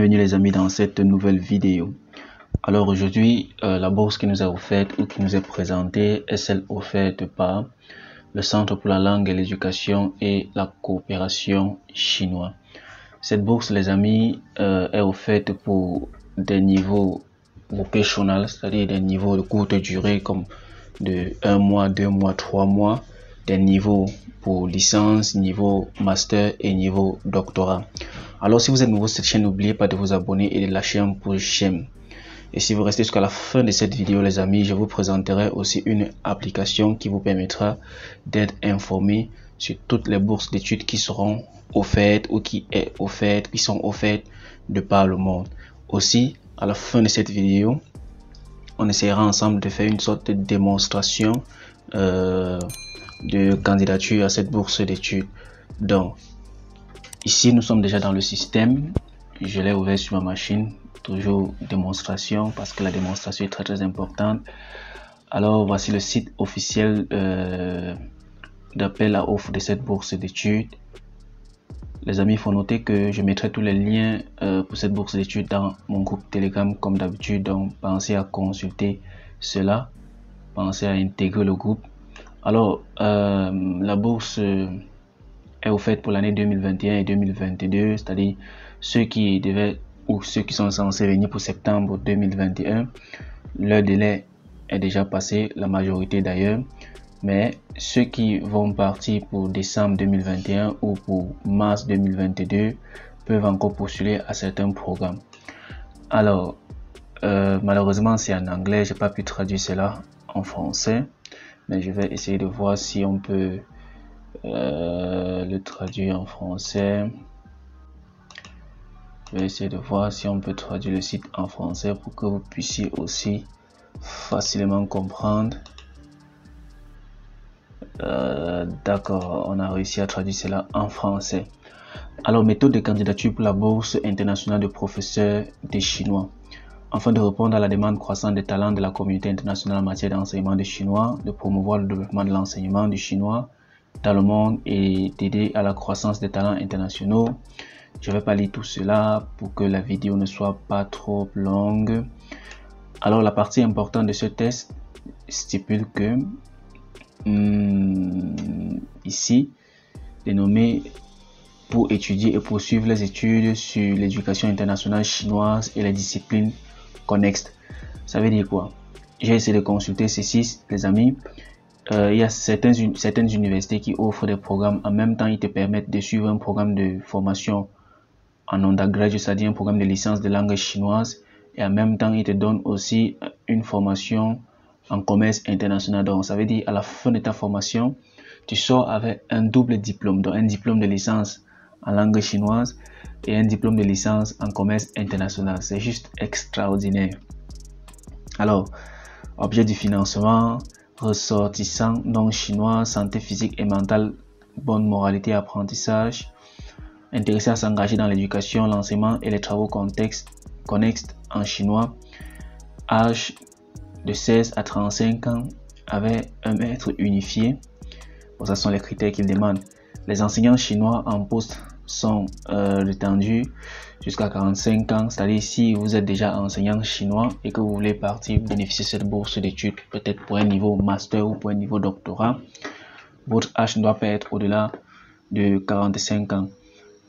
Bienvenue les amis dans cette nouvelle vidéo. Alors aujourd'hui, la bourse qui nous est offerte ou qui nous est présentée est celle offerte par le Centre pour la langue et l'éducation et la coopération chinois. Cette bourse, les amis, est offerte pour des niveaux vocational, c'est-à-dire des niveaux de courte durée comme de 1 mois, 2 mois, 3 mois, des niveaux pour licence, niveau master et niveau doctorat. Alors si vous êtes nouveau sur cette chaîne, n'oubliez pas de vous abonner et de lâcher un pouce j'aime. Et si vous restez jusqu'à la fin de cette vidéo les amis, je vous présenterai aussi une application qui vous permettra d'être informé sur toutes les bourses d'études qui seront offertes ou qui sont offertes de par le monde. Aussi, à la fin de cette vidéo, on essaiera ensemble de faire une sorte de démonstration de candidature à cette bourse d'études. Donc, ici, nous sommes déjà dans le système. Je l'ai ouvert sur ma machine. Toujours démonstration parce que la démonstration est très importante. Alors, voici le site officiel d'appel à offre de cette bourse d'études. Les amis, il faut noter que je mettrai tous les liens pour cette bourse d'études dans mon groupe Telegram comme d'habitude. Donc, pensez à consulter cela. Pensez à intégrer le groupe. Alors, la bourse est offerte pour l'année 2021 et 2022, c'est-à-dire ceux qui devaient ou ceux qui sont censés venir pour septembre 2021. Leur délai est déjà passé, la majorité d'ailleurs. Mais ceux qui vont partir pour décembre 2021 ou pour mars 2022 peuvent encore postuler à certains programmes. Alors, malheureusement, c'est en anglais. J'ai pas pu traduire cela en français. Mais je vais essayer de voir si on peut le traduire en français. Je vais essayer de voir si on peut traduire le site en français pour que vous puissiez aussi facilement comprendre. D'accord, on a réussi à traduire cela en français. Alors, méthode de candidature pour la bourse internationale de professeurs de chinois. Afin de répondre à la demande croissante des talents de la communauté internationale en matière d'enseignement de chinois, de promouvoir le développement de l'enseignement du chinois dans le monde et d'aider à la croissance des talents internationaux. Je ne vais pas lire tout cela pour que la vidéo ne soit pas trop longue. Alors, la partie importante de ce test stipule que ici, dénommé pour étudier et poursuivre les études sur l'éducation internationale chinoise et les disciplines connexes. Ça veut dire quoi? J'ai essayé de consulter ceci, les amis. Il y a certaines universités qui offrent des programmes. En même temps, ils te permettent de suivre un programme de formation en undergraduate, c'est-à-dire un programme de licence de langue chinoise. Et en même temps, ils te donnent aussi une formation en commerce international. Donc, ça veut dire à la fin de ta formation, tu sors avec un double diplôme. Donc, un diplôme de licence en langue chinoise et un diplôme de licence en commerce international. C'est juste extraordinaire. Alors, objet du financement, ressortissant non chinois, santé physique et mentale, bonne moralité et apprentissage, intéressé à s'engager dans l'éducation, l'enseignement et les travaux connexes en chinois, âge de 16 à 35 ans avec un maître unifié. Bon, ça sont les critères qu'ils demandent. Les enseignants chinois en poste sont retendus jusqu'à 45 ans, c'est-à-dire si vous êtes déjà enseignant chinois et que vous voulez partir bénéficier de cette bourse d'études, peut-être pour un niveau master ou pour un niveau doctorat, votre âge ne doit pas être au-delà de 45 ans.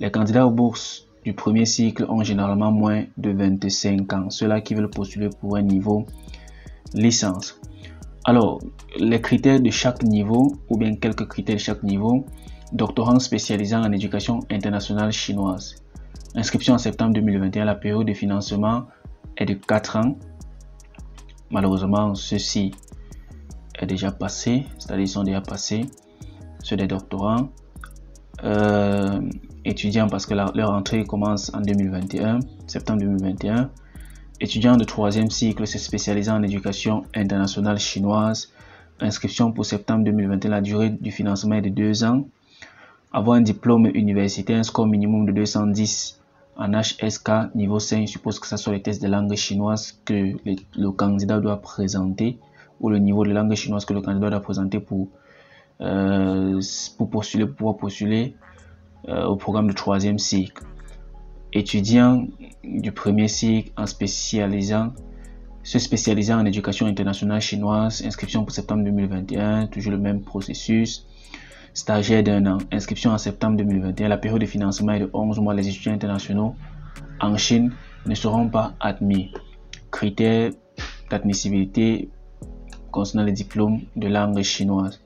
Les candidats aux bourses du premier cycle ont généralement moins de 25 ans, ceux-là qui veulent postuler pour un niveau licence. Alors, les critères de chaque niveau, ou bien quelques critères de chaque niveau: doctorant spécialisant en éducation internationale chinoise. Inscription en septembre 2021, la période de financement est de 4 ans. Malheureusement, ceci est déjà passé, c'est-à-dire ils sont déjà passés, ceux des doctorants. Étudiants, parce que leur entrée commence en 2021, septembre 2021. Étudiants de 3e cycle se spécialisant en éducation internationale chinoise. Inscription pour septembre 2021, la durée du financement est de 2 ans. Avoir un diplôme universitaire, un score minimum de 210 en HSK niveau 5, je suppose que ce soit les tests de langue chinoise que le candidat doit présenter, ou le niveau de langue chinoise que le candidat doit présenter pour pouvoir postuler au programme de 3e cycle. étudiant du premier cycle se spécialisant en éducation internationale chinoise, inscription pour septembre 2021, toujours le même processus. Stagiaire d'1 an, inscription en septembre 2021, la période de financement est de 11 mois. Les étudiants internationaux en Chine ne seront pas admis. Critères d'admissibilité concernant les diplômes de langue chinoise.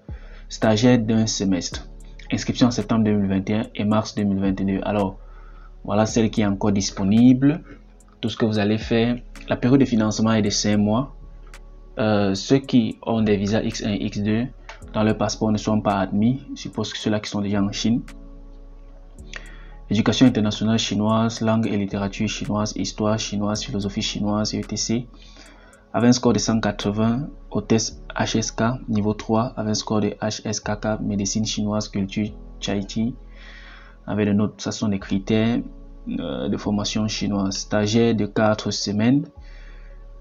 Stagiaire d'1 semestre, inscription en septembre 2021 et mars 2022. Alors, voilà celle qui est encore disponible. Tout ce que vous allez faire, la période de financement est de 5 mois. Ceux qui ont des visas X1 et X2 dans leur passeport ne sont pas admis. Je suppose que ceux-là qui sont déjà en Chine. Éducation internationale chinoise, langue et littérature chinoise, histoire chinoise, philosophie chinoise, etc. Avec un score de 180 au test HSK niveau 3, avec un score de HSKK, médecine chinoise, culture Chai-Chi. Avec des notes, ça sont des critères de formation chinoise. Stagiaire de 4 semaines,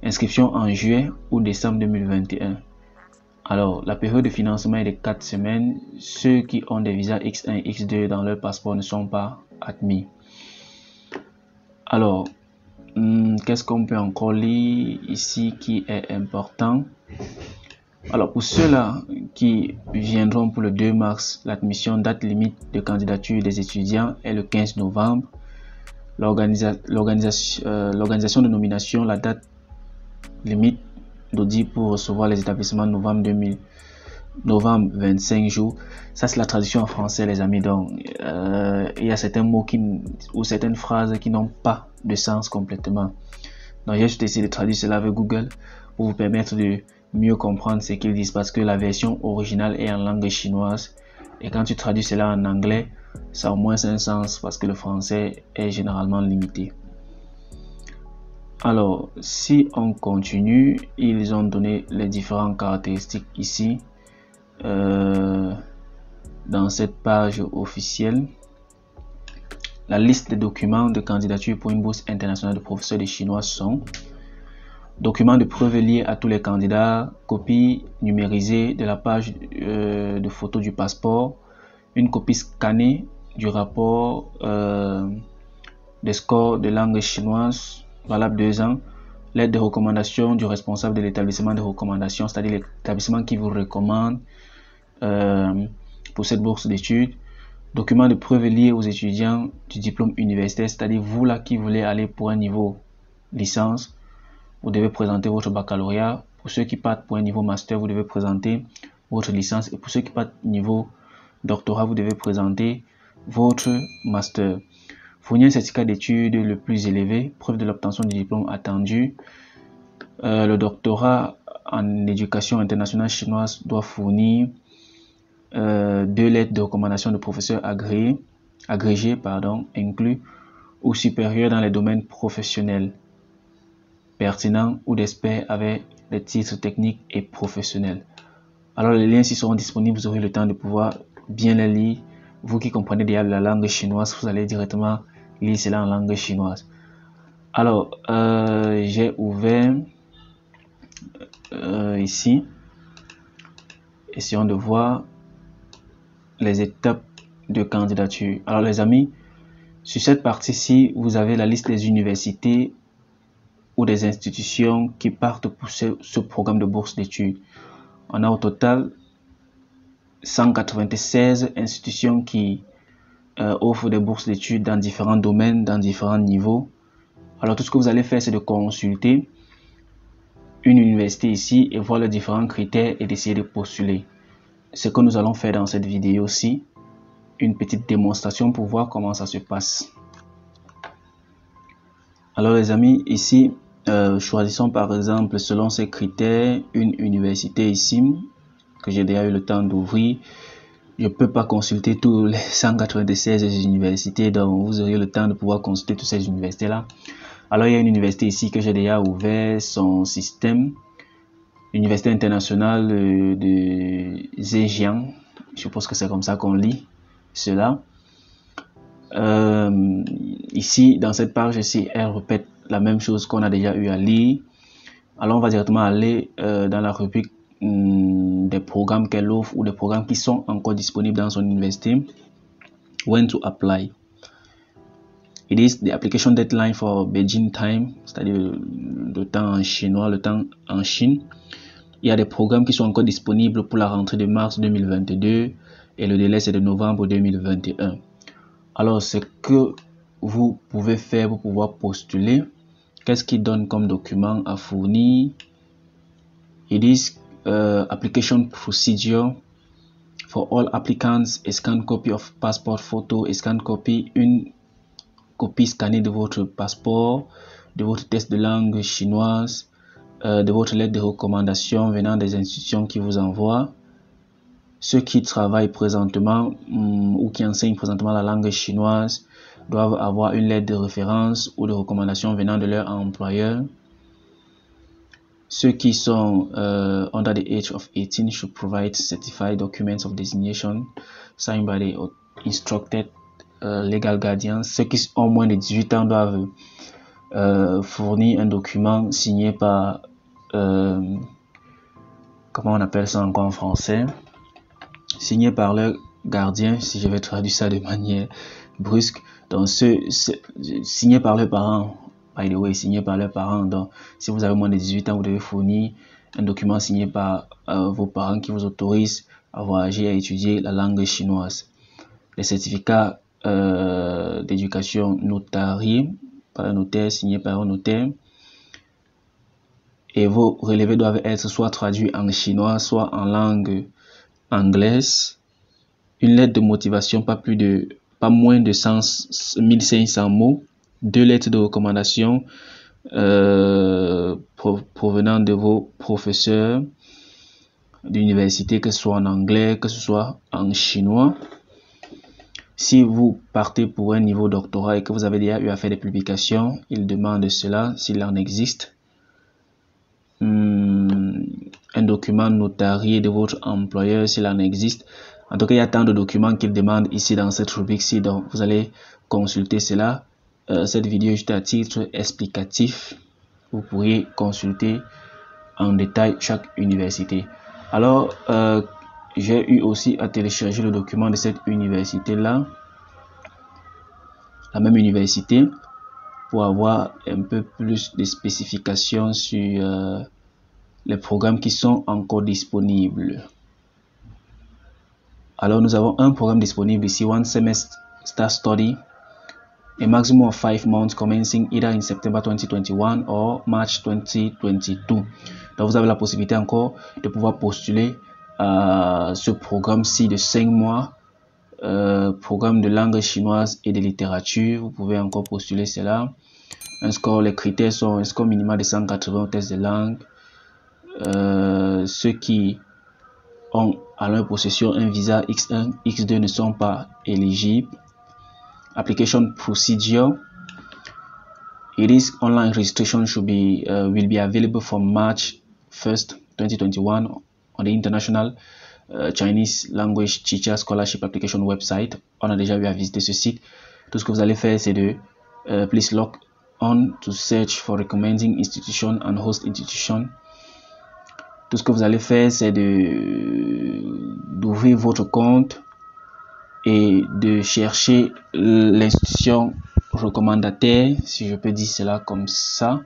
inscription en juillet ou décembre 2021. Alors, la période de financement est de 4 semaines. Ceux qui ont des visas X1 et X2 dans leur passeport ne sont pas admis. Alors, qu'est-ce qu'on peut encore lire ici qui est important? Alors, pour ceux-là qui viendront pour le 2 mars, l'admission date limite de candidature des étudiants est le 15 novembre. L'organisation de nomination, la date limite d'audit pour recevoir les établissements novembre 25 jours. Ça, c'est la traduction en français, les amis. Donc, il y a certains mots ou certaines phrases qui n'ont pas de sens complètement. Donc, j'ai juste essayé de traduire cela avec Google pour vous permettre de mieux comprendre ce qu'ils disent, parce que la version originale est en langue chinoise et quand tu traduis cela en anglais, ça a au moins un sens parce que le français est généralement limité. Alors, si on continue, ils ont donné les différentes caractéristiques ici dans cette page officielle. La liste des documents de candidature pour une bourse internationale de professeurs de chinois sont: documents de preuve liés à tous les candidats, copie numérisée de la page de photo du passeport, une copie scannée du rapport des scores de langue chinoise valable 2 ans, lettre de recommandation du responsable de l'établissement de recommandation, c'est-à-dire l'établissement qui vous recommande pour cette bourse d'études, documents de preuve liés aux étudiants du diplôme universitaire, c'est-à-dire vous là qui voulez aller pour un niveau licence, vous devez présenter votre baccalauréat. Pour ceux qui partent pour un niveau master, vous devez présenter votre licence. Et pour ceux qui partent niveau doctorat, vous devez présenter votre master. Fournir un certificat d'études le plus élevé, preuve de l'obtention du diplôme attendu. Le doctorat en éducation internationale chinoise doit fournir 2 lettres de recommandation de professeurs agrégés, inclus ou supérieurs dans les domaines professionnels pertinents ou d'experts avec des titres techniques et professionnels. Alors les liens ici seront disponibles, vous aurez le temps de pouvoir bien les lire. Vous qui comprenez déjà la langue chinoise, vous allez directement lire cela en langue chinoise. Alors j'ai ouvert ici, essayons de voir les étapes de candidature. Alors les amis, sur cette partie-ci, vous avez la liste des universités ou des institutions qui partent pour ce programme de bourse d'études. On a au total 196 institutions qui offrent des bourses d'études dans différents domaines, dans différents niveaux. Alors tout ce que vous allez faire, c'est de consulter une université ici et voir les différents critères et d'essayer de postuler. Ce que nous allons faire dans cette vidéo aussi, une petite démonstration pour voir comment ça se passe. Alors les amis, ici choisissons par exemple selon ces critères une université ici que j'ai déjà eu le temps d'ouvrir. Je ne peux pas consulter tous les 196 universités, donc vous aurez le temps de pouvoir consulter toutes ces universités là. Alors il y a une université ici que j'ai déjà ouvert son système, Université internationale de Zhejiang, je suppose que c'est comme ça qu'on lit cela. Ici dans cette page ici, elle répète la même chose qu'on a déjà eu à lire. Alors on va directement aller dans la rubrique des programmes qu'elle offre ou des programmes qui sont encore disponibles dans son université. When to apply. It is the application deadline for Beijing time, c'est-à-dire le temps en chinois, le temps en Chine. Il y a des programmes qui sont encore disponibles pour la rentrée de mars 2022 et le délai c'est de novembre 2021. Alors, ce que vous pouvez faire pour pouvoir postuler, qu'est-ce qu'il donne comme document à fournir? It is application procedure for all applicants, a scanned copy of passport photo, a scanned copy, une copie scannée de votre passeport, de votre test de langue chinoise, de votre lettre de recommandation venant des institutions qui vous envoient. Ceux qui travaillent présentement ou qui enseignent présentement la langue chinoise doivent avoir une lettre de référence ou de recommandation venant de leur employeur. Ceux qui sont under the age of 18 should provide certified documents of designation signed by the instructed legal guardians. Ceux qui ont moins de 18 ans doivent fournir un document signé par comment on appelle ça encore en français, signé par leur gardien, si je vais traduire ça de manière brusque. Donc signé par leurs parents, by the way, signé par leurs parents. Donc si vous avez moins de 18 ans, vous devez fournir un document signé par vos parents qui vous autorise à voyager, à étudier la langue chinoise. Les certificats d'éducation notariés par un notaire, signé par un notaire. Et vos relevés doivent être soit traduits en chinois, soit en langue anglaise. Une lettre de motivation, pas moins de 1500 mots. 2 lettres de recommandation provenant de vos professeurs d'université, que ce soit en anglais, que ce soit en chinois. Si vous partez pour un niveau doctorat et que vous avez déjà eu à faire des publications, il demande cela s'il en existe. Un document notarié de votre employeur s'il en existe. En tout cas, il y a tant de documents qu'il demande ici dans cette rubrique-ci, donc vous allez consulter cela. Cette vidéo est juste à titre explicatif. Vous pourriez consulter en détail chaque université. Alors, j'ai eu aussi à télécharger le document de cette université-là, la même université, pour avoir un peu plus de spécifications sur les programmes qui sont encore disponibles. Alors, nous avons un programme disponible ici, One Semester Study, a maximum of 5 months commencing either in September 2021 or March 2022. Donc, vous avez la possibilité encore de pouvoir postuler à ce programme-ci de 5 mois, programme de langue chinoise et de littérature. Vous pouvez encore postuler cela. Les critères sont un score minimal de 180 au test de langue. Ceux qui ont à leur possession un visa X1, X2 ne sont pas éligibles. Application procedure. It is online registration will be available from March 1st, 2021 on the International Chinese Language Teacher Scholarship Application website. On a déjà eu à visiter ce site. Tout ce que vous allez faire, c'est de please log on to search for recommending institution and host institution. Tout ce que vous allez faire, c'est d'ouvrir votre compte et de chercher l'institution recommandataire, si je peux dire cela comme ça.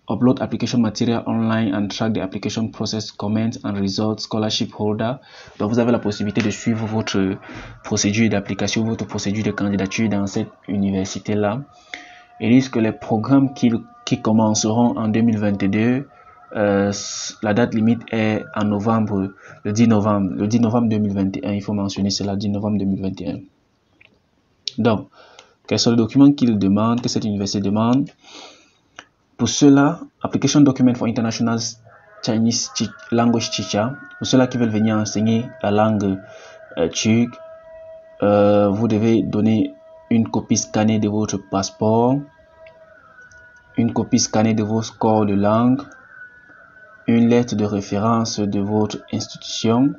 Upload application material online and track the application process, comments and results, scholarship holder. Donc vous avez la possibilité de suivre votre procédure d'application, votre procédure de candidature dans cette université-là. Ils disent que les programmes qui commenceront en 2022, la date limite est en novembre, le 10 novembre 2021. Il faut mentionner cela, 10 novembre 2021. Donc, quels sont les documents qu'ils demandent, que cette université demande? Pour cela, Application Document for International Chinese Language Teacher. Pour ceux-là qui veulent venir enseigner la langue turque, vous devez donner une copie scannée de votre passeport, une copie scannée de vos scores de langue, une lettre de référence de votre institution.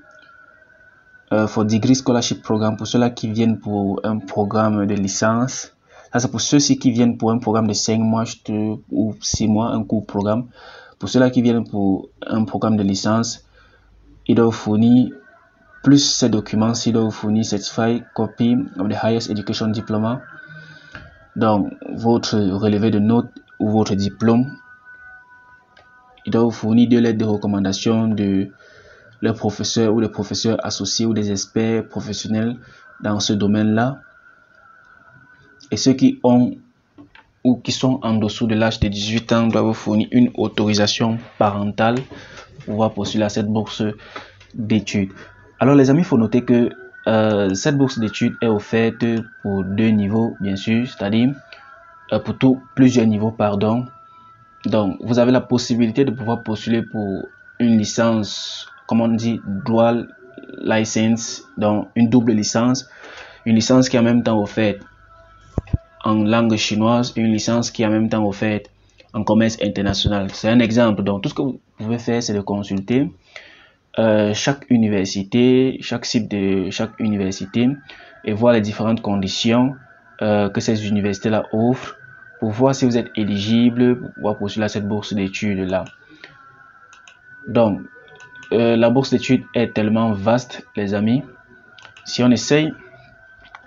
For Degree Scholarship Program, pour ceux-là qui viennent pour un programme de licence. Ça, c'est pour ceux-ci qui viennent pour un programme de 5 mois ou 6 mois, un court programme. Pour ceux-là qui viennent pour un programme de licence, ils doivent fournir plus ces documents-ci doivent vous fournir certified copy of the highest education diploma, donc votre relevé de notes ou votre diplôme. Il doit vous fournir 2 lettres de recommandation de leurs professeurs ou des professeurs associés ou des experts professionnels dans ce domaine-là. Et ceux qui ont ou qui sont en dessous de l'âge de 18 ans doivent vous fournir une autorisation parentale pour pouvoir postuler à cette bourse d'études. Alors les amis, il faut noter que cette bourse d'études est offerte pour 2 niveaux, bien sûr, c'est-à-dire pour plusieurs niveaux, pardon. Donc, vous avez la possibilité de pouvoir postuler pour une licence, comme on dit, dual license, donc une double licence, une licence qui est en même temps offerte en langue chinoise et une licence qui est en même temps offerte en commerce international. C'est un exemple. Donc, tout ce que vous pouvez faire, c'est de consulter chaque université, chaque site de chaque université et voir les différentes conditions que ces universités-là offrent pour voir si vous êtes éligible pour pouvoir postuler à cette bourse d'études-là. Donc, la bourse d'études est tellement vaste, les amis. Si on essaye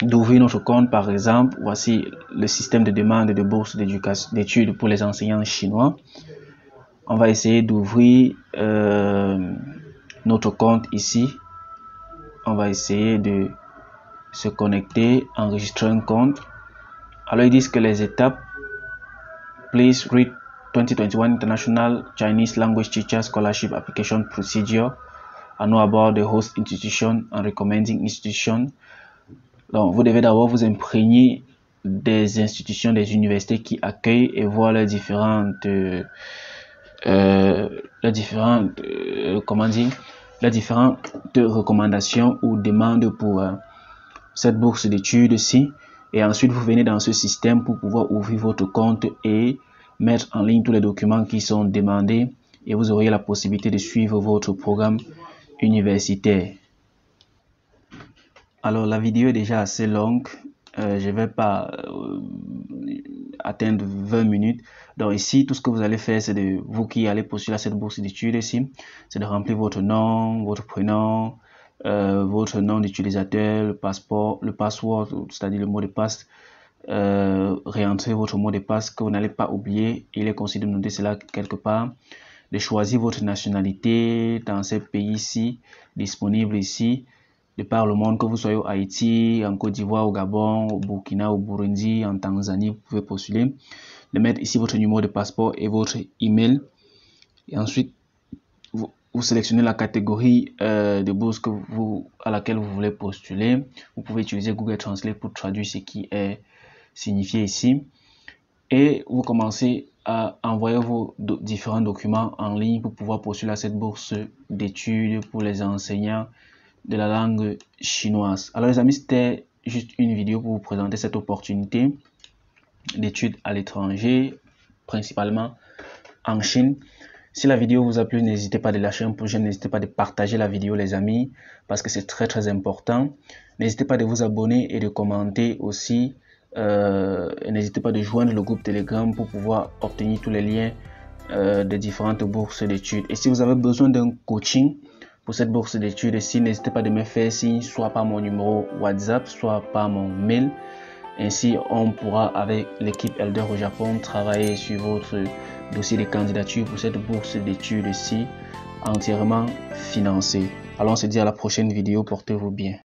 d'ouvrir notre compte, par exemple, voici le système de demande de bourse d'études pour les enseignants chinois. On va essayer d'ouvrir notre compte ici. On va essayer de se connecter, enregistrer un compte. Alors ils disent que les étapes: please read 2021 International Chinese Language Teacher Scholarship Application Procedure and know about the host institution and recommending institution. Donc vous devez d'abord vous imprégner des institutions, des universités qui accueillent et voir les différentes recommandations ou demandes pour cette bourse d'études-ci. Et ensuite, vous venez dans ce système pour pouvoir ouvrir votre compte et mettre en ligne tous les documents qui sont demandés. Et vous aurez la possibilité de suivre votre programme universitaire. Alors, la vidéo est déjà assez longue. Je ne vais pas atteindre 20 minutes. Donc ici, tout ce que vous allez faire, c'est de vous qui allez postuler à cette bourse d'études ici, c'est de remplir votre nom, votre prénom, votre nom d'utilisateur, le password, c'est-à-dire le mot de passe, réentrer votre mot de passe que vous n'allez pas oublier. Il est conseillé de noter cela quelque part, de choisir votre nationalité dans ces pays-ci, disponible ici, de par le monde, que vous soyez au Haïti, en Côte d'Ivoire, au Gabon, au Burkina, au Burundi, en Tanzanie, vous pouvez postuler. De mettre ici votre numéro de passeport et votre email. Et ensuite, vous sélectionnez la catégorie de bourse à laquelle vous voulez postuler. Vous pouvez utiliser Google Translate pour traduire ce qui est signifié ici. Et vous commencez à envoyer vos différents documents en ligne pour pouvoir postuler à cette bourse d'études pour les enseignants de la langue chinoise. Alors les amis, c'était juste une vidéo pour vous présenter cette opportunité d'études à l'étranger, principalement en Chine. Si la vidéo vous a plu, n'hésitez pas à lâcher un pouce, n'hésitez pas à partager la vidéo les amis, parce que c'est très important. N'hésitez pas de vous abonner et de commenter aussi. N'hésitez pas de joindre le groupe Telegram pour pouvoir obtenir tous les liens des différentes bourses d'études. Et si vous avez besoin d'un coaching pour cette bourse d'études ici, n'hésitez pas de me faire signe, soit par mon numéro WhatsApp, soit par mon mail. Ainsi, on pourra, avec l'équipe Elder au Japon, travailler sur votre dossier de candidature pour cette bourse d'études ici, entièrement financée. Alors, on se dit à la prochaine vidéo. Portez-vous bien.